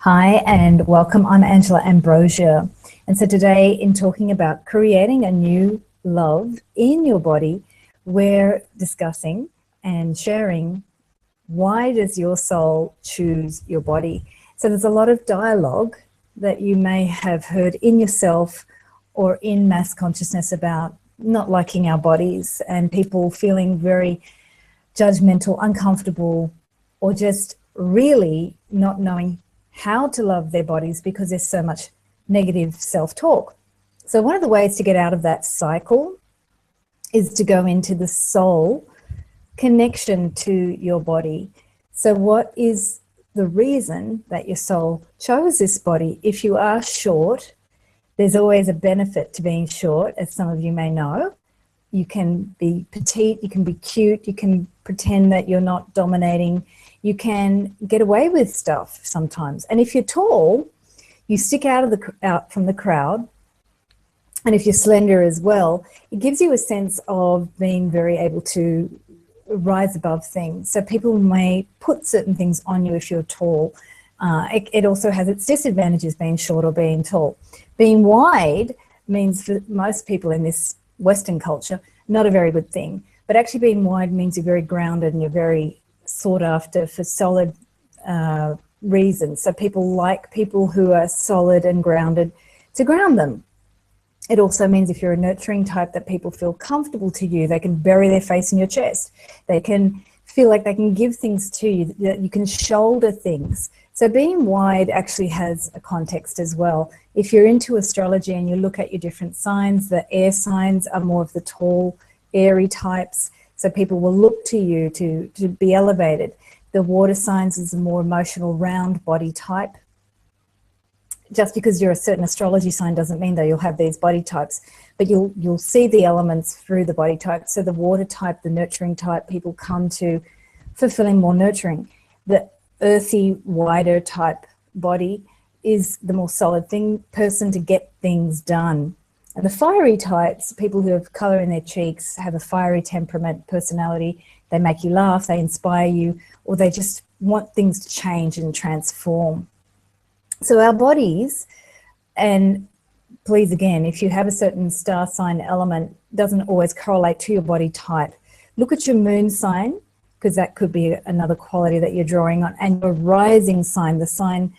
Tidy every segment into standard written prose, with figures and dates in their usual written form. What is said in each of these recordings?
Hi and welcome. I'm Angela Ambrosia. And so today, in talking about creating a new love in your body, we're discussing and sharing, why does your soul choose your body? So there's a lot of dialogue that you may have heard in yourself or in mass consciousness about not liking our bodies and people feeling very judgmental, uncomfortable, or just really not knowing how to love their bodies because there's so much negative self-talk. So one of the ways to get out of that cycle is to go into the soul connection to your body. So what is the reason that your soul chose this body? If you are short, there's always a benefit to being short, as some of you may know. You can be petite, you can be cute, you can pretend that you're not dominating, you can get away with stuff sometimes. And if you're tall, you stick out from the crowd. And if you're slender as well, it gives you a sense of being very able to rise above things. So people may put certain things on you if you're tall. It also has its disadvantages, being short or being tall. Being wide means, for most people in this Western culture, not a very good thing. But actually being wide means you're very grounded and you're very sought after for solid reasons. So people like people who are solid and grounded to ground them. It also means if you're a nurturing type, that people feel comfortable to you. They can bury their face in your chest. They can feel like they can give things to you, that you can shoulder things. So being wide actually has a context as well. If you're into astrology and you look at your different signs, the air signs are more of the tall, airy types. So people will look to you to be elevated. The water signs is a more emotional, round body type. Just because you're a certain astrology sign doesn't mean that you'll have these body types, but you'll see the elements through the body type. So the water type, the nurturing type, people come to fulfilling more nurturing. The earthy, wider type body is the more solid person to get things done. And the fiery types, people who have color in their cheeks, have a fiery temperament, personality. They make you laugh, they inspire you, or they just want things to change and transform. So our bodies, and please again, if you have a certain star sign element, doesn't always correlate to your body type. Look at your moon sign, because that could be another quality that you're drawing on, and your rising sign, the sign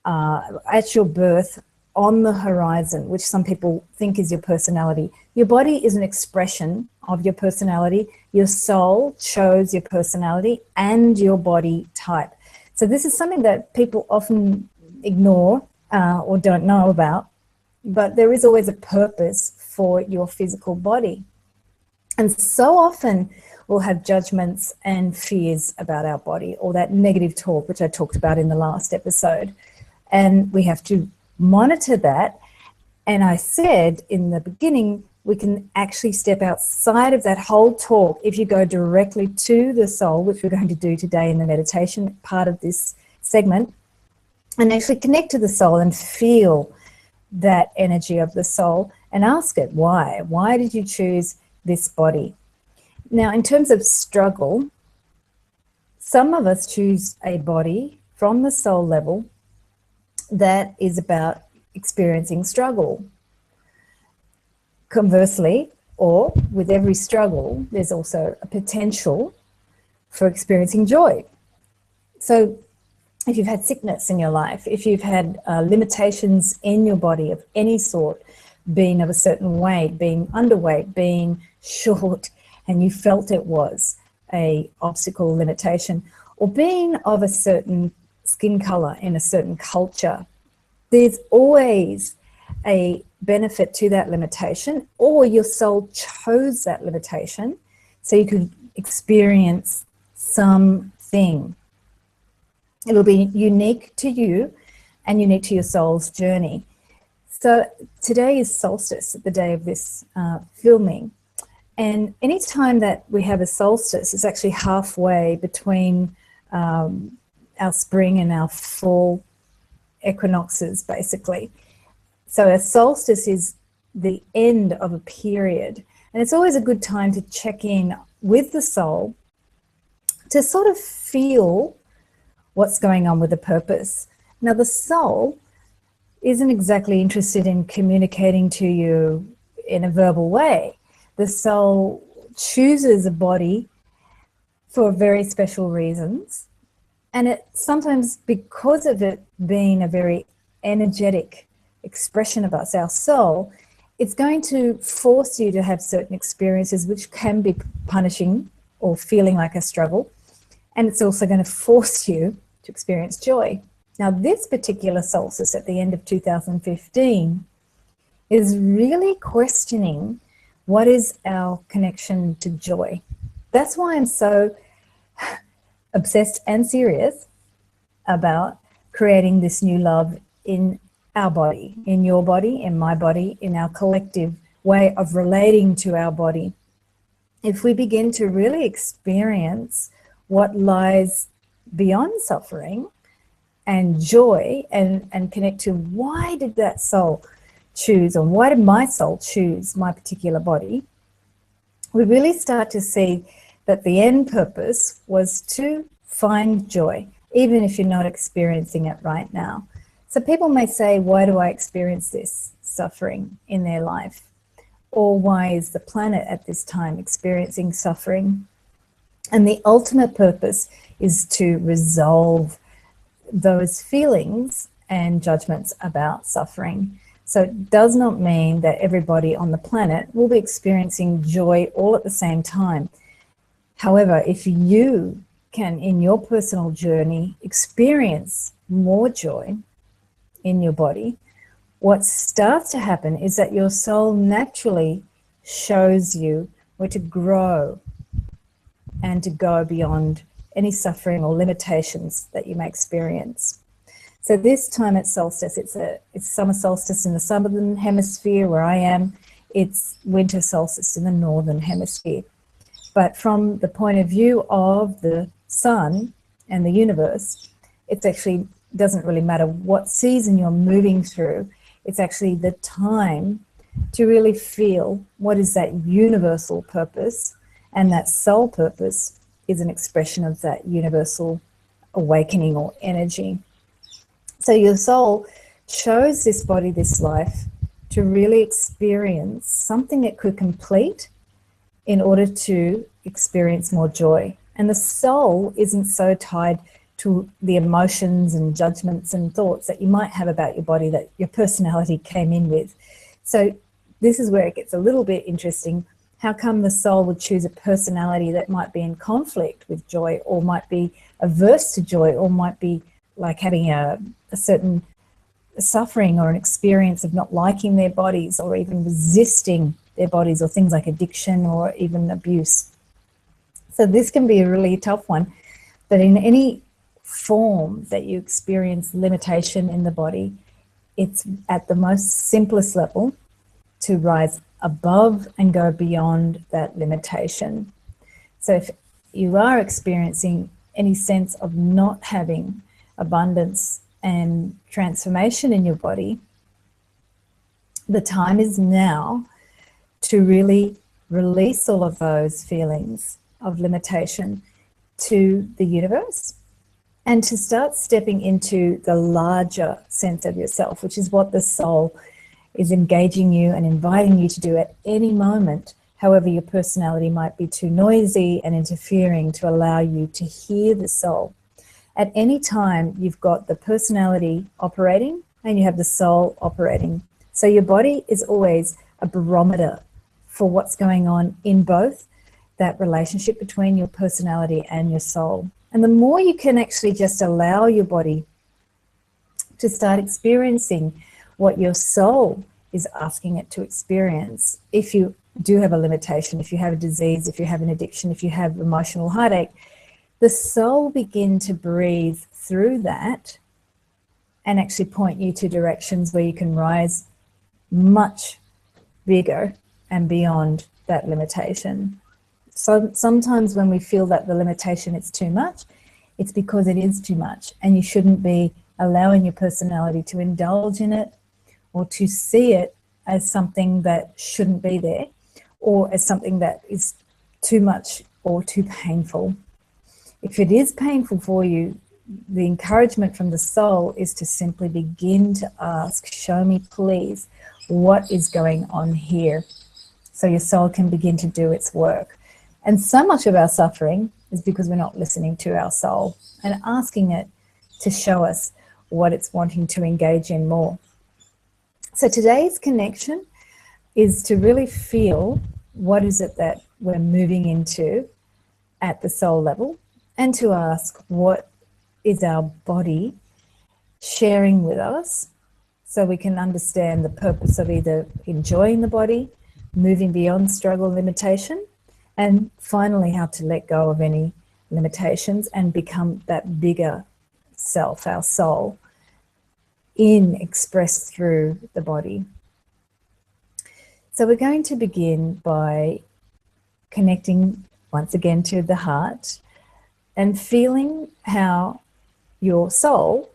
at your birth on the horizon, which some people think is your personality. Your body is an expression of your personality. Your soul chose your personality and your body type. So this is something that people often ignore or don't know about, but there is always a purpose for your physical body. And so often we'll have judgments and fears about our body, or that negative talk, which I talked about in the last episode. And we have to monitor that. And I said in the beginning, we can actually step outside of that whole talk if you go directly to the soul, which we're going to do today in the meditation part of this segment, and actually connect to the soul and feel that energy of the soul and ask it, why? Why did you choose this body? Now, in terms of struggle, some of us choose a body from the soul level that is about experiencing struggle. Conversely, or with every struggle, there's also a potential for experiencing joy. So if you've had sickness in your life, if you've had limitations in your body of any sort, being of a certain weight, being underweight, being short, and you felt it was a obstacle, limitation, or being of a certain skin color in a certain culture, there's always a benefit to that limitation, or your soul chose that limitation so you could experience something. It'll be unique to you and unique to your soul's journey. So today is Solstice, the day of this filming. And any time that we have a solstice, it's actually halfway between our spring and our fall equinoxes, basically. So a solstice is the end of a period. And it's always a good time to check in with the soul to sort of feel what's going on with the purpose. Now, the soul isn't exactly interested in communicating to you in a verbal way. The soul chooses a body for very special reasons. And it sometimes, because of it being a very energetic expression of us, our soul, it's going to force you to have certain experiences which can be punishing or feeling like a struggle. And it's also going to force you to experience joy. Now, this particular solstice at the end of 2015 is really questioning what is our connection to joy. That's why I'm so obsessed and serious about creating this new love in our body, in your body, in my body, in our collective way of relating to our body. If we begin to really experience what lies beyond suffering and joy, and connect to why did that soul choose, or why did my soul choose my particular body, we really start to see that the end purpose was to find joy, even if you're not experiencing it right now. So people may say, why do I experience this suffering in their life? Or why is the planet at this time experiencing suffering? And the ultimate purpose is to resolve those feelings and judgments about suffering. So it does not mean that everybody on the planet will be experiencing joy all at the same time. However, if you can, in your personal journey, experience more joy in your body, what starts to happen is that your soul naturally shows you where to grow and to go beyond any suffering or limitations that you may experience. So this time at solstice, it's summer solstice in the southern hemisphere where I am. It's winter solstice in the northern hemisphere. But from the point of view of the sun and the universe, it's actually doesn't really matter what season you're moving through. It's actually the time to really feel what is that universal purpose, and that soul purpose is an expression of that universal awakening or energy. So your soul chose this body, this life, to really experience something it could complete in order to experience more joy. And the soul isn't so tied to the emotions and judgments and thoughts that you might have about your body that your personality came in with. So this is where it gets a little bit interesting. How come the soul would choose a personality that might be in conflict with joy, or might be averse to joy, or might be like having a certain suffering or an experience of not liking their bodies, or even resisting their bodies, or things like addiction or even abuse? So this can be a really tough one. But in any form that you experience limitation in the body, it's at the most simplest level to rise above and go beyond that limitation. So if you are experiencing any sense of not having abundance and transformation in your body, the time is now to really release all of those feelings of limitation to the universe, and to start stepping into the larger sense of yourself, which is what the soul is engaging you and inviting you to do at any moment. However, your personality might be too noisy and interfering to allow you to hear the soul. At any time, you've got the personality operating and you have the soul operating. So your body is always a barometer for what's going on in both, that relationship between your personality and your soul. And the more you can actually just allow your body to start experiencing what your soul is asking it to experience, if you do have a limitation, if you have a disease, if you have an addiction, if you have emotional heartache, the soul will begin to breathe through that and actually point you to directions where you can rise much bigger and beyond that limitation. So sometimes when we feel that the limitation is too much, it's because it is too much, and you shouldn't be allowing your personality to indulge in it, or to see it as something that shouldn't be there, or as something that is too much or too painful. If it is painful for you, the encouragement from the soul is to simply begin to ask, show me please, what is going on here? So your soul can begin to do its work. And so much of our suffering is because we're not listening to our soul and asking it to show us what it's wanting to engage in more. So today's connection is to really feel what is it that we're moving into at the soul level, and to ask what is our body sharing with us, so we can understand the purpose of either enjoying the body, moving beyond struggle, limitation, and finally how to let go of any limitations and become that bigger self, our soul, expressed through the body. So we're going to begin by connecting once again to the heart and feeling how your soul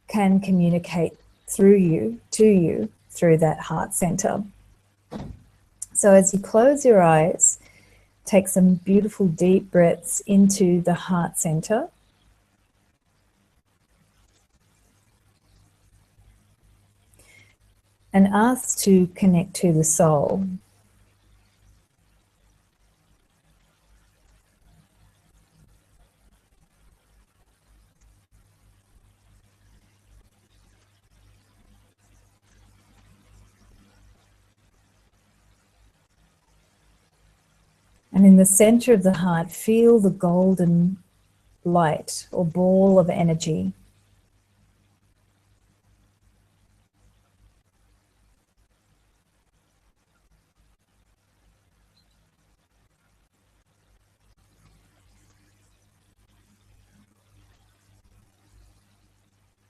can communicate through you, to you, through that heart center. So as you close your eyes, take some beautiful deep breaths into the heart center. And ask to connect to the soul. And in the center of the heart, feel the golden light or ball of energy.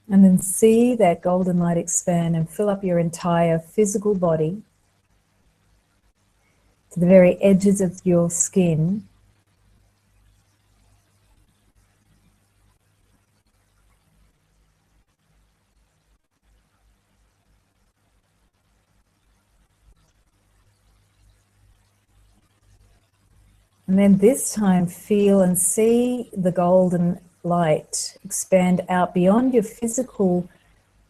And then see that golden light expand and fill up your entire physical body to the very edges of your skin. And then this time feel and see the golden light expand out beyond your physical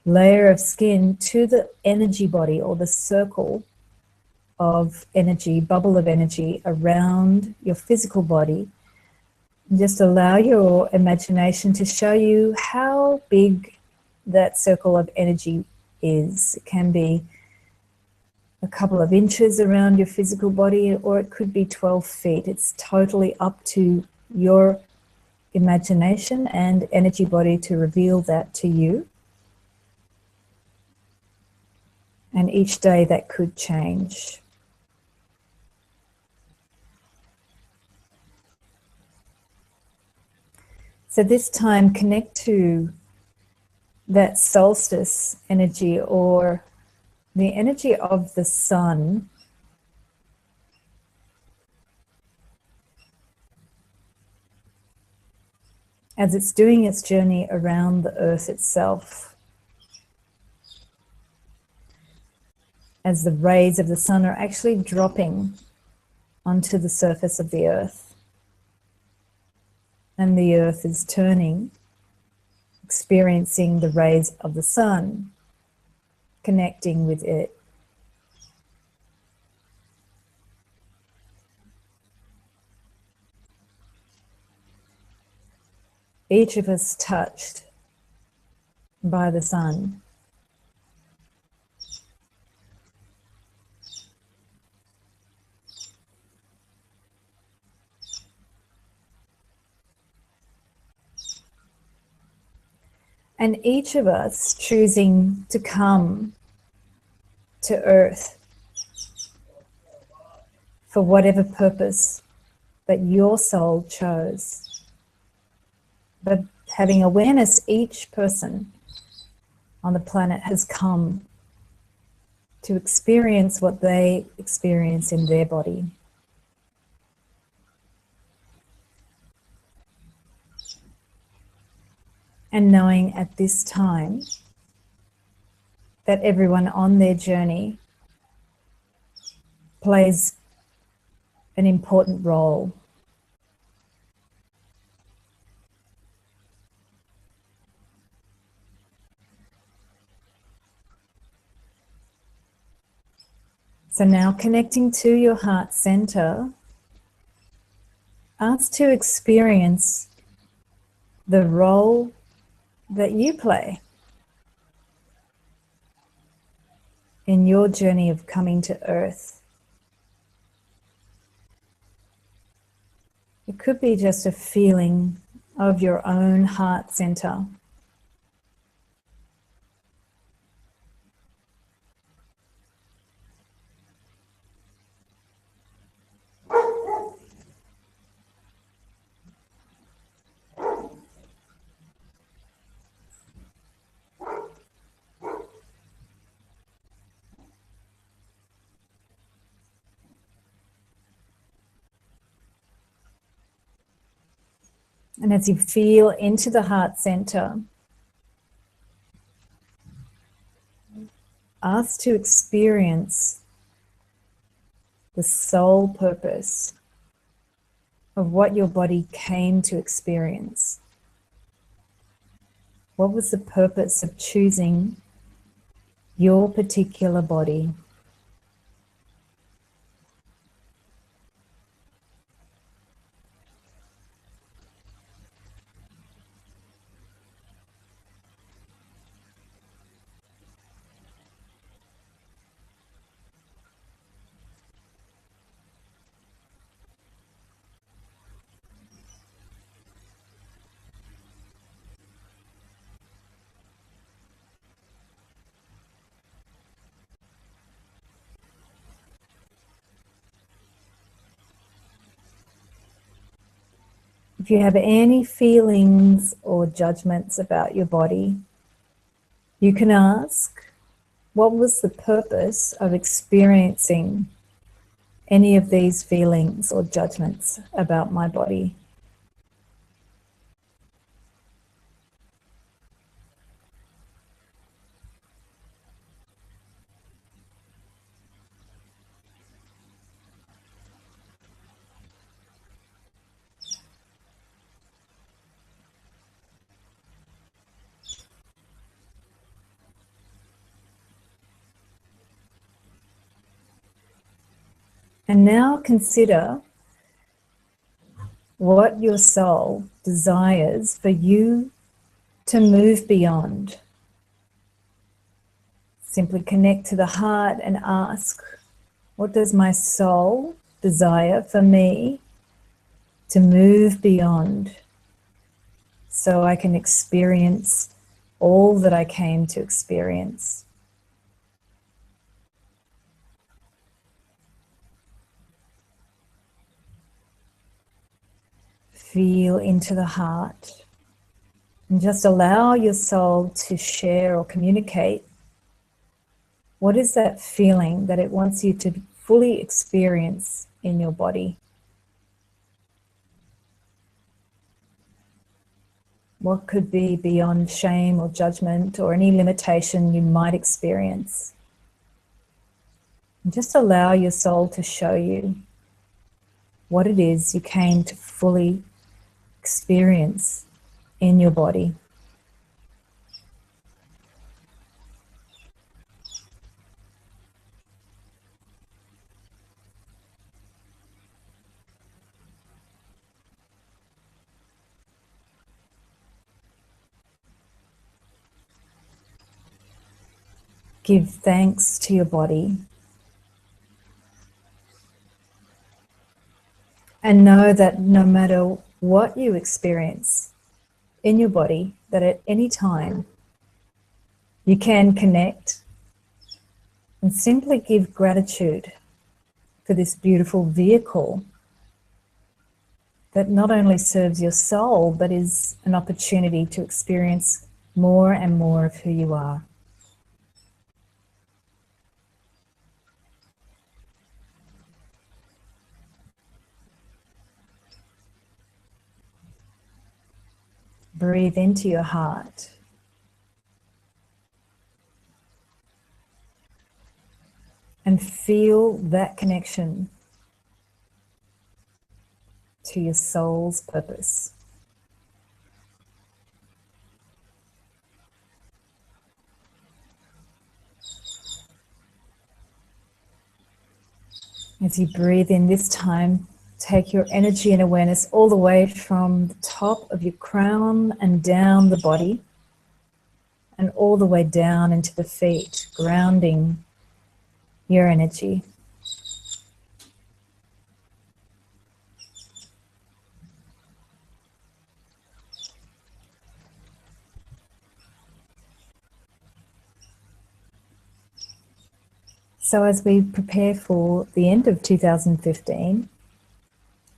layer of skin to the energy body, or the circle of energy, bubble of energy around your physical body. And just allow your imagination to show you how big that circle of energy is. It can be a couple of inches around your physical body, or it could be 12 feet. It's totally up to your imagination and energy body to reveal that to you. And each day that could change. So this time connect to that solstice energy, or the energy of the sun, as it's doing its journey around the earth itself. As the rays of the sun are actually dropping onto the surface of the earth. And the earth is turning, experiencing the rays of the sun, connecting with it. Each of us touched by the sun. And each of us choosing to come to earth for whatever purpose that your soul chose. But having awareness, each person on the planet has come to experience what they experience in their body. And knowing at this time that everyone on their journey plays an important role. So now connecting to your heart center, ask to experience the role that you play in your journey of coming to Earth. It could be just a feeling of your own heart center. And as you feel into the heart center, ask to experience the soul purpose of what your body came to experience. What was the purpose of choosing your particular body? If you have any feelings or judgments about your body, you can ask, what was the purpose of experiencing any of these feelings or judgments about my body? And now consider what your soul desires for you to move beyond. Simply connect to the heart and ask, what does my soul desire for me to move beyond so I can experience all that I came to experience? Feel into the heart and just allow your soul to share or communicate what is that feeling that it wants you to fully experience in your body. What could be beyond shame or judgment or any limitation you might experience. And just allow your soul to show you what it is you came to fully experience in your body. Give thanks to your body. And know that no matter what you experience in your body, that at any time you can connect and simply give gratitude for this beautiful vehicle that not only serves your soul, but is an opportunity to experience more and more of who you are. Breathe into your heart. And feel that connection to your soul's purpose. As you breathe in this time, take your energy and awareness all the way from the top of your crown and down the body and all the way down into the feet, grounding your energy. So as we prepare for the end of 2015,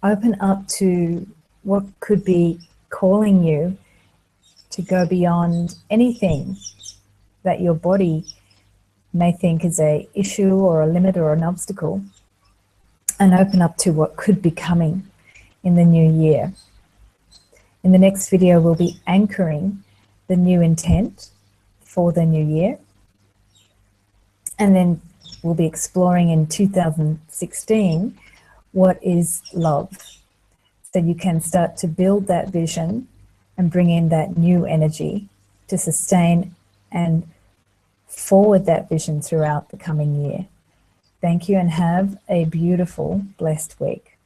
open up to what could be calling you to go beyond anything that your body may think is an issue or a limit or an obstacle, and open up to what could be coming in the new year. In the next video, we'll be anchoring the new intent for the new year, and then we'll be exploring in 2016 what is love, so you can start to build that vision and bring in that new energy to sustain and forward that vision throughout the coming year. Thank you and have a beautiful, blessed week.